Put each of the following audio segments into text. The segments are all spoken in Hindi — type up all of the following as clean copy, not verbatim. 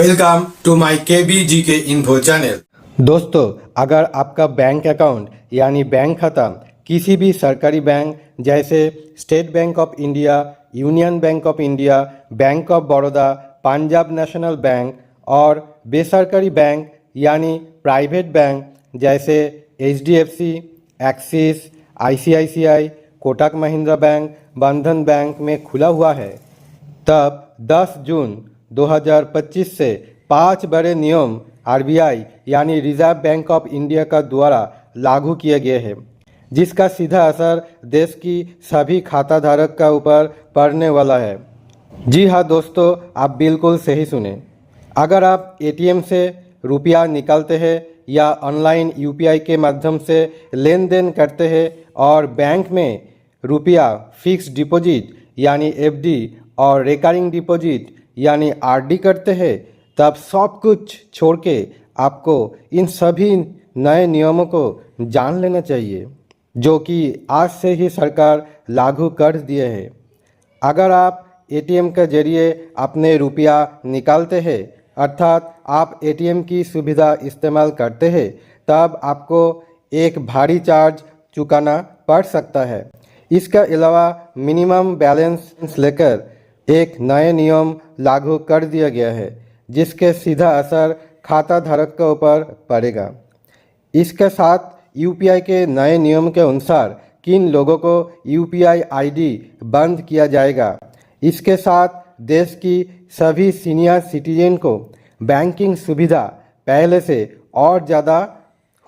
Welcome to my KBGK info channel. दोस्तों, अगर आपका बैंक अकाउंट यानी बैंक खाता किसी भी सरकारी बैंक जैसे State Bank of India, union Bank of India, bank of Baroda, Punjab national bank और बेसरकारी बैंक यानी प्राइवेट बैंक जैसे HDFC, axis, ICICI, Kotak Mahindra bank, बंधन बैंक में खुला हुआ है, तब 10 जून 2025 से 5 बड़े नियम RBI यानी रिजर्व बैंक ऑफ इंडिया का द्वारा लागू किए गए हैं, जिसका सीधा असर देश की सभी खाता धारक का ऊपर पड़ने वाला है। जी हाँ दोस्तों, आप बिल्कुल सही सुने। अगर आप ATM से रुपया निकालते हैं या ऑनलाइन UPI के माध्यम से लेन देन करते हैं और बैंक में रुपया फिक्स डिपॉजिट यानी FD और रिकरिंग डिपॉजिट यानी RD करते हैं, तब सब कुछ छोड़ के आपको इन सभी नए नियमों को जान लेना चाहिए, जो कि आज से ही सरकार लागू कर दिए हैं। अगर आप ATM के जरिए अपने रुपया निकालते हैं, अर्थात आप ATM की सुविधा इस्तेमाल करते हैं, तब आपको एक भारी चार्ज चुकाना पड़ सकता है। इसके अलावा मिनिमम बैलेंस लेकर एक नए नियम लागू कर दिया गया है, जिसके सीधा असर खाता धारक के ऊपर पड़ेगा। इसके साथ UPI के नए नियम के अनुसार किन लोगों को UPI ID बंद किया जाएगा। इसके साथ देश की सभी सीनियर सिटीजन को बैंकिंग सुविधा पहले से और ज़्यादा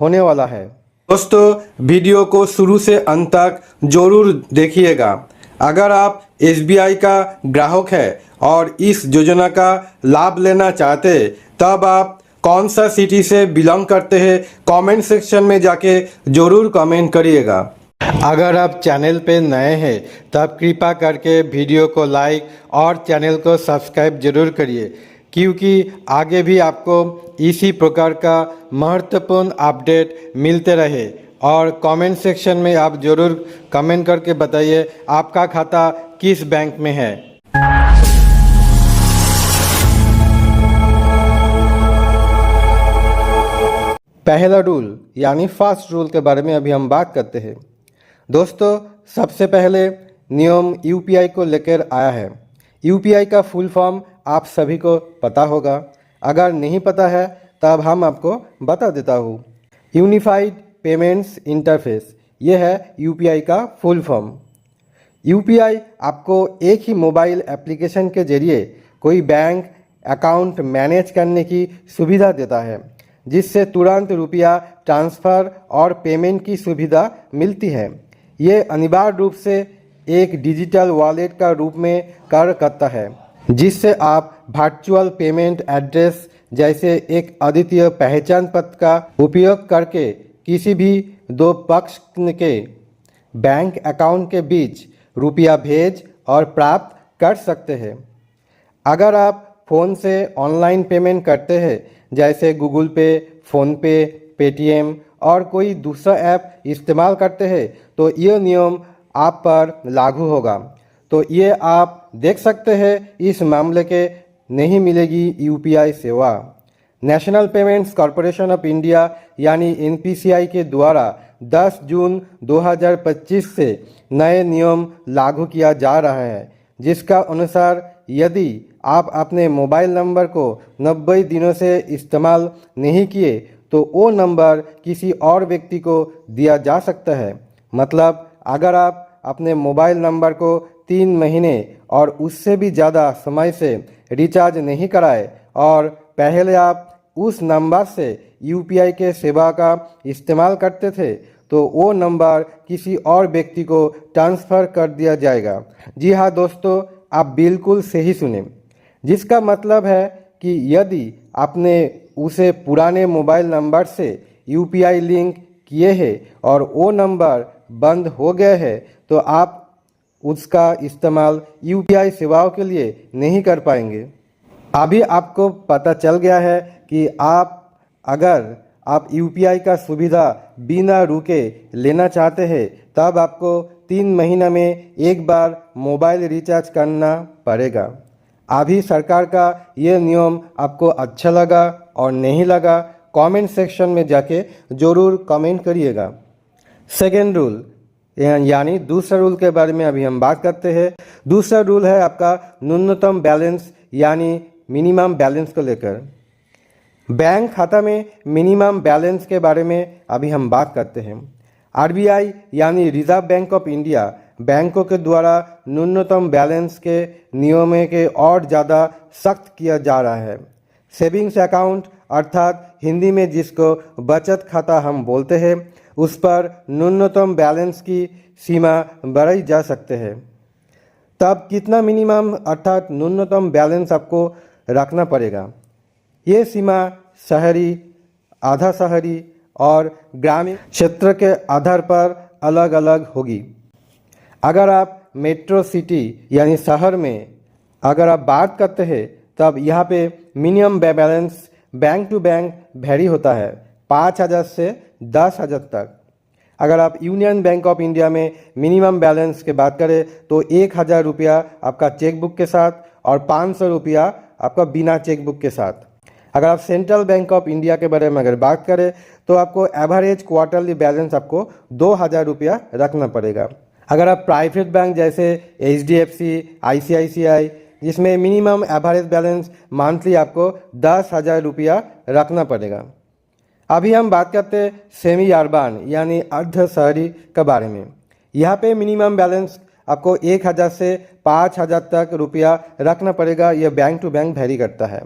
होने वाला है। दोस्तों, वीडियो को शुरू से अंत तक जरूर देखिएगा। अगर आप SBI का ग्राहक है और इस योजना का लाभ लेना चाहते हैं, तब आप कौन सा सिटी से बिलोंग करते हैं कमेंट सेक्शन में जाके ज़रूर कमेंट करिएगा। अगर आप चैनल पे नए हैं तब कृपया करके वीडियो को लाइक और चैनल को सब्सक्राइब जरूर करिए, क्योंकि आगे भी आपको इसी प्रकार का महत्वपूर्ण अपडेट मिलते रहे। और कमेंट सेक्शन में आप जरूर कमेंट करके बताइए आपका खाता किस बैंक में है। पहला रूल यानी फर्स्ट रूल के बारे में अभी हम बात करते हैं। दोस्तों, सबसे पहले नियम UPI को लेकर आया है। UPI का फुल फॉर्म आप सभी को पता होगा। अगर नहीं पता है तब हम आपको बता देता हूँ। यूनिफाइड पेमेंट्स इंटरफेस, यह है UPI का फुल फॉर्म। UPI आपको एक ही मोबाइल एप्लीकेशन के जरिए कोई बैंक अकाउंट मैनेज करने की सुविधा देता है, जिससे तुरंत रुपया ट्रांसफ़र और पेमेंट की सुविधा मिलती है। ये अनिवार्य रूप से एक डिजिटल वॉलेट का रूप में कार्य करता है, जिससे आप वर्चुअल पेमेंट एड्रेस जैसे एक अद्वितीय पहचान पत्र का उपयोग करके किसी भी दो पक्ष के बैंक अकाउंट के बीच रुपया भेज और प्राप्त कर सकते हैं। अगर आप फ़ोन से ऑनलाइन पेमेंट करते हैं जैसे गूगल पे, फ़ोनपे, पेटीएम और कोई दूसरा ऐप इस्तेमाल करते हैं, तो यह नियम आप पर लागू होगा। तो ये आप देख सकते हैं इस मामले के नहीं मिलेगी UPI सेवा। National payments corporation of India यानी NPCI के द्वारा 10 जून 2025 से नए नियम लागू किया जा रहा है, जिसका अनुसार यदि आप अपने मोबाइल नंबर को 90 दिनों से इस्तेमाल नहीं किए तो वो नंबर किसी और व्यक्ति को दिया जा सकता है। मतलब अगर आप अपने मोबाइल नंबर को 3 महीने और उससे भी ज़्यादा समय से रिचार्ज नहीं कराए और पहले आप उस नंबर से UPI के सेवा का इस्तेमाल करते थे, तो वो नंबर किसी और व्यक्ति को ट्रांसफ़र कर दिया जाएगा। जी हाँ दोस्तों, आप बिल्कुल सही सुने, जिसका मतलब है कि यदि आपने उसे पुराने मोबाइल नंबर से UPI लिंक किए हैं और वो नंबर बंद हो गए हैं, तो आप उसका इस्तेमाल UPI सेवाओं के लिए नहीं कर पाएंगे। अभी आपको पता चल गया है कि अगर आप UPI का सुविधा बिना रुके लेना चाहते हैं, तब आपको 3 महीना में एक बार मोबाइल रिचार्ज करना पड़ेगा। अभी सरकार का ये नियम आपको अच्छा लगा और नहीं लगा, कमेंट सेक्शन में जाके ज़रूर कमेंट करिएगा। सेकेंड रूल यानी दूसरा रूल के बारे में अभी हम बात करते हैं। दूसरा रूल है आपका न्यूनतम बैलेंस यानी मिनिमम बैलेंस को लेकर। बैंक खाता में मिनिमम बैलेंस के बारे में अभी हम बात करते हैं। आरबीआई यानी रिजर्व बैंक ऑफ इंडिया बैंकों के द्वारा न्यूनतम बैलेंस के नियमों के और ज़्यादा सख्त किया जा रहा है। सेविंग्स अकाउंट अर्थात हिंदी में जिसको बचत खाता हम बोलते हैं, उस पर न्यूनतम बैलेंस की सीमा बढ़ाई जा सकते हैं। तब कितना मिनिमम अर्थात न्यूनतम बैलेंस आपको रखना पड़ेगा? ये सीमा शहरी, आधा शहरी और ग्रामीण क्षेत्र के आधार पर अलग अलग होगी। अगर आप मेट्रो सिटी यानी शहर में अगर आप बात करते हैं तब यहाँ पे minimum balance bank to bank vary होता है 5,000 से 10,000 तक। अगर आप यूनियन बैंक ऑफ इंडिया में मिनिमम बैलेंस की बात करें तो 1,000 रुपया आपका चेकबुक के साथ और 500 रुपया आपका बिना चेकबुक के साथ। अगर आप सेंट्रल बैंक ऑफ इंडिया के बारे में अगर बात करें तो आपको एवरेज क्वार्टरली बैलेंस आपको 2,000 रुपया रखना पड़ेगा। अगर आप प्राइवेट बैंक जैसे HDFC, ICICI जिसमें मिनिमम एवरेज बैलेंस मंथली आपको 10,000 रुपया रखना पड़ेगा। अभी हम बात करते हैं सेमी अर्बन यानी अर्ध शहरी के बारे में। यहाँ पे मिनिमम बैलेंस आपको 1,000 से 5,000 तक रुपया रखना पड़ेगा। यह बैंक टू बैंक वेरी करता है।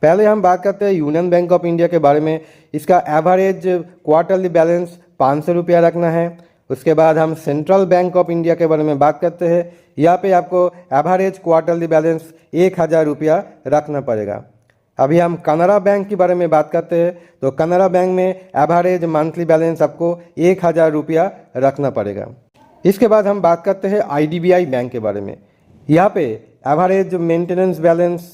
पहले हम बात करते हैं यूनियन बैंक ऑफ इंडिया के बारे में। इसका एवरेज क्वार्टरली बैलेंस 500 रुपया रखना है। उसके बाद हम सेंट्रल बैंक ऑफ इंडिया के बारे में बात करते हैं। यहाँ पे आपको एवरेज क्वार्टरली बैलेंस 1,000 रुपया रखना पड़ेगा। अभी हम कनारा बैंक के बारे में बात करते हैं तो कनारा बैंक में एवरेज मंथली बैलेंस आपको 1,000 रुपया रखना पड़ेगा। इसके बाद हम बात करते हैं IDBI बैंक के बारे में। यहाँ पे एवरेज मेंटेनेंस बैलेंस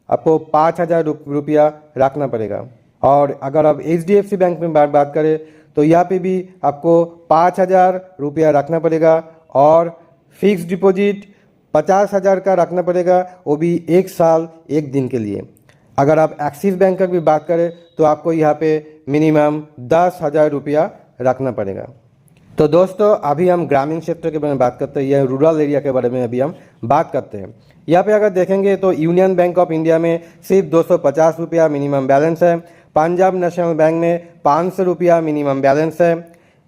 आपको 5,000 रुपया रखना पड़ेगा। और अगर आप HDFC बैंक में बात करें तो यहाँ पे भी आपको 5,000 रुपया रखना पड़ेगा और फिक्स डिपॉजिट 50,000 का रखना पड़ेगा, वो भी 1 साल 1 दिन के लिए। अगर आप एक्सिस बैंक की भी बात करें तो आपको यहाँ पे मिनिमम 10,000 रुपया रखना पड़ेगा। तो दोस्तों अभी हम ग्रामीण क्षेत्र के बारे में बात करते हैं, यह रूरल एरिया के बारे में अभी हम बात करते हैं। यहाँ पे अगर देखेंगे तो यूनियन बैंक ऑफ इंडिया में सिर्फ 250 रुपया मिनिमम बैलेंस है। पंजाब नेशनल बैंक में 500 रुपया मिनिमम बैलेंस है।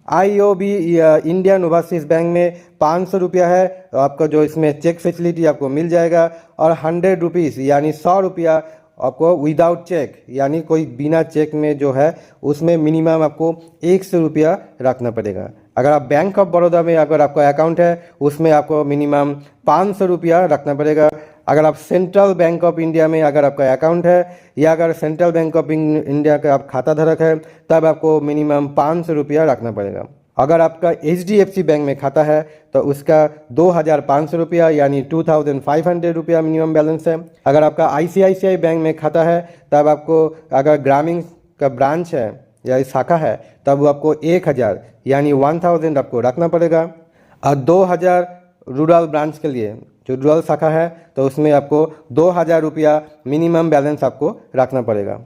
IOB इंडियन ओवरसीज बैंक में 500 रुपया है। तो आपका जो इसमें चेक फैसिलिटी आपको मिल जाएगा और 100 रुपीज़ यानी 100 रुपया आपको विदाउट चेक यानी कोई बिना चेक में जो है उसमें मिनिमम आपको 100 रुपया रखना पड़ेगा। अगर आप बैंक ऑफ बड़ौदा में अगर आपका अकाउंट है उसमें आपको मिनिमम 500 रुपया रखना पड़ेगा। अगर आप सेंट्रल बैंक ऑफ इंडिया में अगर आपका अकाउंट है या अगर सेंट्रल बैंक ऑफ इंडिया का आप खाता धारक है तब आपको मिनिमम 500 रुपया रखना पड़ेगा। अगर आपका HDFC बैंक में खाता है तो उसका 2,500 रुपया यानी 2,500 रुपया मिनिमम बैलेंस है। अगर आपका ICICI बैंक में खाता है तब आपको अगर ग्रामीण का ब्रांच है या शाखा है तब वो आपको 1,000 यानी 1,000 आपको रखना पड़ेगा। और 2,000 रूरल ब्रांच के लिए जो रूरल शाखा है तो उसमें आपको 2,000 रुपया मिनिमम बैलेंस आपको रखना पड़ेगा।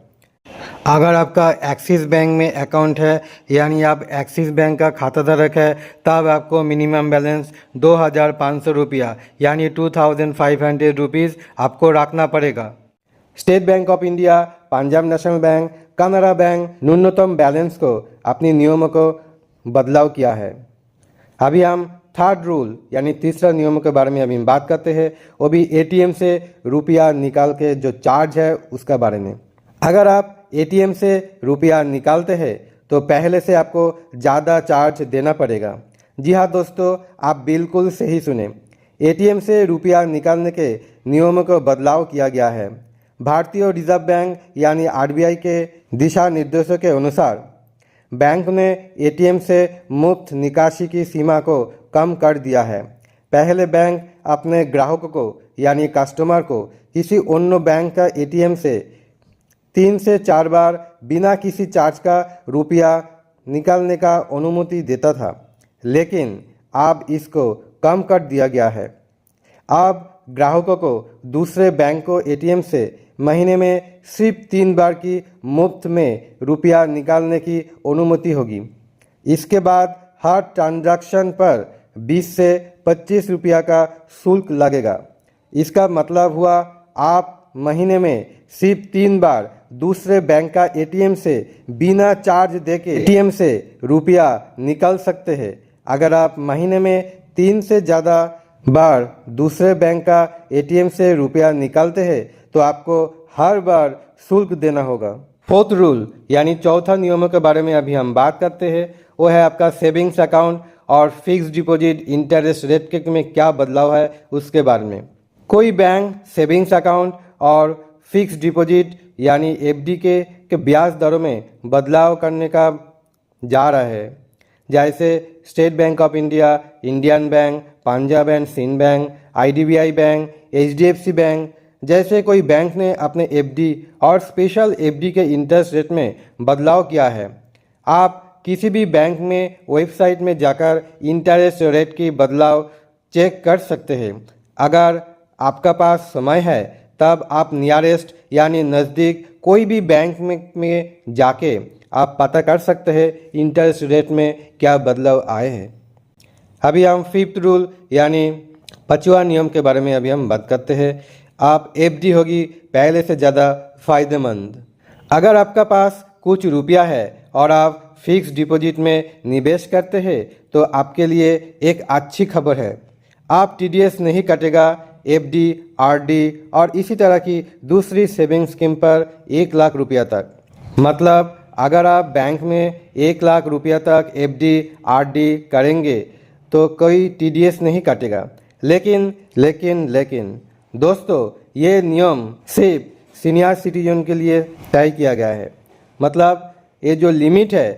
अगर आपका एक्सिस बैंक में अकाउंट है यानी आप एक्सिस बैंक का खाता धारक है तब आपको मिनिमम बैलेंस 2,500 रुपया यानी 2,500 रुपीज़ आपको रखना पड़ेगा। State Bank of India, Punjab national bank, Canara bank न्यूनतम बैलेंस को अपने नियमों को बदलाव किया है। अभी हम थर्ड रूल यानी तीसरा नियमों के बारे में अभी हम बात करते हैं, वो भी ATM से रुपया निकाल के जो चार्ज है उसका बारे में। अगर आप ATM से रुपया निकालते हैं तो पहले से आपको ज़्यादा चार्ज देना पड़ेगा। जी हाँ दोस्तों, आप बिल्कुल सही सुने। ATM से रुपया निकालने के नियमों को बदलाव किया गया है। भारतीय रिजर्व बैंक यानी RBI के दिशा निर्देशों के अनुसार बैंक ने ATM से मुफ्त निकासी की सीमा को कम कर दिया है। पहले बैंक अपने ग्राहकों को यानी कस्टमर को किसी अन्य बैंक का ATM से 3 से 4 बार बिना किसी चार्ज का रुपया निकालने का अनुमति देता था, लेकिन अब इसको कम कर दिया गया है। अब ग्राहकों को दूसरे बैंक को एटीएम से महीने में सिर्फ 3 बार की मुफ्त में रुपया निकालने की अनुमति होगी। इसके बाद हर ट्रांजैक्शन पर 20 से 25 रुपया का शुल्क लगेगा। इसका मतलब हुआ आप महीने में सिर्फ 3 बार दूसरे बैंक का एटीएम से बिना चार्ज देके एटीएम से रुपया निकाल सकते हैं। अगर आप महीने में 3 से ज़्यादा बार दूसरे बैंक का एटीएम से रुपया निकालते हैं तो आपको हर बार शुल्क देना होगा। फोर्थ रूल यानी चौथा नियमों के बारे में अभी हम बात करते हैं। वो है आपका सेविंग्स अकाउंट और फिक्स डिपॉजिट इंटरेस्ट रेट के में क्या बदलाव है उसके बारे में। कोई बैंक सेविंग्स अकाउंट और फिक्स डिपॉजिट यानी एफडी के ब्याज दरों में बदलाव करने का जा रहा है। जैसे State Bank of India, Indian Bank, Punjab and Sindh bank, IDBI bank, HDFC bank जैसे कोई बैंक ने अपने एफडी और स्पेशल एफडी के इंटरेस्ट रेट में बदलाव किया है। आप किसी भी बैंक में वेबसाइट में जाकर इंटरेस्ट रेट की बदलाव चेक कर सकते हैं। अगर आपका पास समय है तब आप नियरेस्ट यानी नज़दीक कोई भी बैंक में जाके आप पता कर सकते हैं इंटरेस्ट रेट में क्या बदलाव आए हैं। अभी हम फिफ्थ रूल यानी 5वां नियम के बारे में अभी हम बात करते हैं। आप एफडी होगी पहले से ज़्यादा फ़ायदेमंद। अगर आपका पास कुछ रुपया है और आप फिक्स डिपॉजिट में निवेश करते हैं तो आपके लिए एक अच्छी खबर है। आप टीडीएस नहीं कटेगा। एफडी, आरडी और इसी तरह की दूसरी सेविंग स्कीम पर 1 लाख रुपया तक, मतलब अगर आप बैंक में 1 लाख रुपया तक एफडी, आरडी करेंगे तो कोई टीडीएस नहीं कटेगा। लेकिन दोस्तों ये नियम सिर्फ सीनियर सिटीजन के लिए तय किया गया है। मतलब ये जो लिमिट है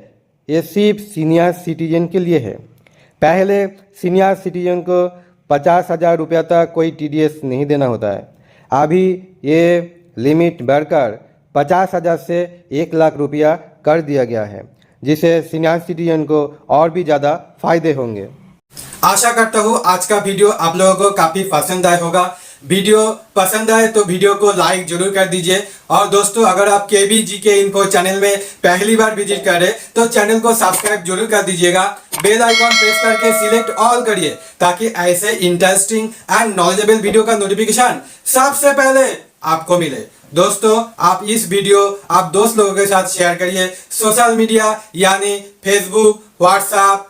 ये सिर्फ सीनियर सिटीजन के लिए है। पहले सीनियर सिटीजन को 50,000 रुपया तक कोई टीडीएस नहीं देना होता है। अभी ये लिमिट बढ़कर 50,000 से 1 लाख रुपया कर दिया गया है, जिससे सीनियर सिटीजन को और भी ज़्यादा फायदे होंगे। आशा करता हूँ आज का वीडियो आप लोगों को काफी पसंद आया होगा। वीडियो पसंद आए तो वीडियो को लाइक जरूर कर दीजिए। और दोस्तों अगर आप केबीजी के इन्फो चैनल में पहली बार विजिट करें तो चैनल को सब्सक्राइब जरूर कर दीजिएगा। बेल आइकॉन प्रेस करके सिलेक्ट ऑल करिए ताकि ऐसे इंटरेस्टिंग एंड नॉलेजेबल वीडियो का नोटिफिकेशन सबसे पहले आपको मिले। दोस्तों आप इस वीडियो आप दोस्त लोगों के साथ शेयर करिए। सोशल मीडिया यानी Facebook, WhatsApp,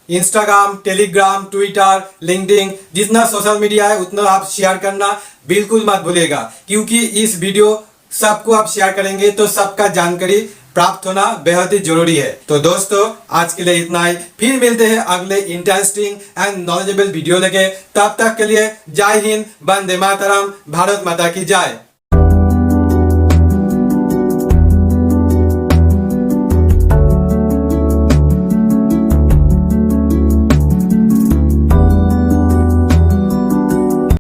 Instagram, Telegram, Twitter, LinkedIn जितना सोशल मीडिया है उतना आप शेयर करना बिल्कुल मत भूलिएगा, क्योंकि इस वीडियो सबको आप शेयर करेंगे तो सबका जानकारी प्राप्त होना बेहद ही जरूरी है। तो दोस्तों आज के लिए इतना ही। फिर मिलते हैं अगले इंटरेस्टिंग एंड नॉलेजेबल वीडियो लेके। तब तक के लिए जय हिंद, वंदे मातरम, भारत माता की जय।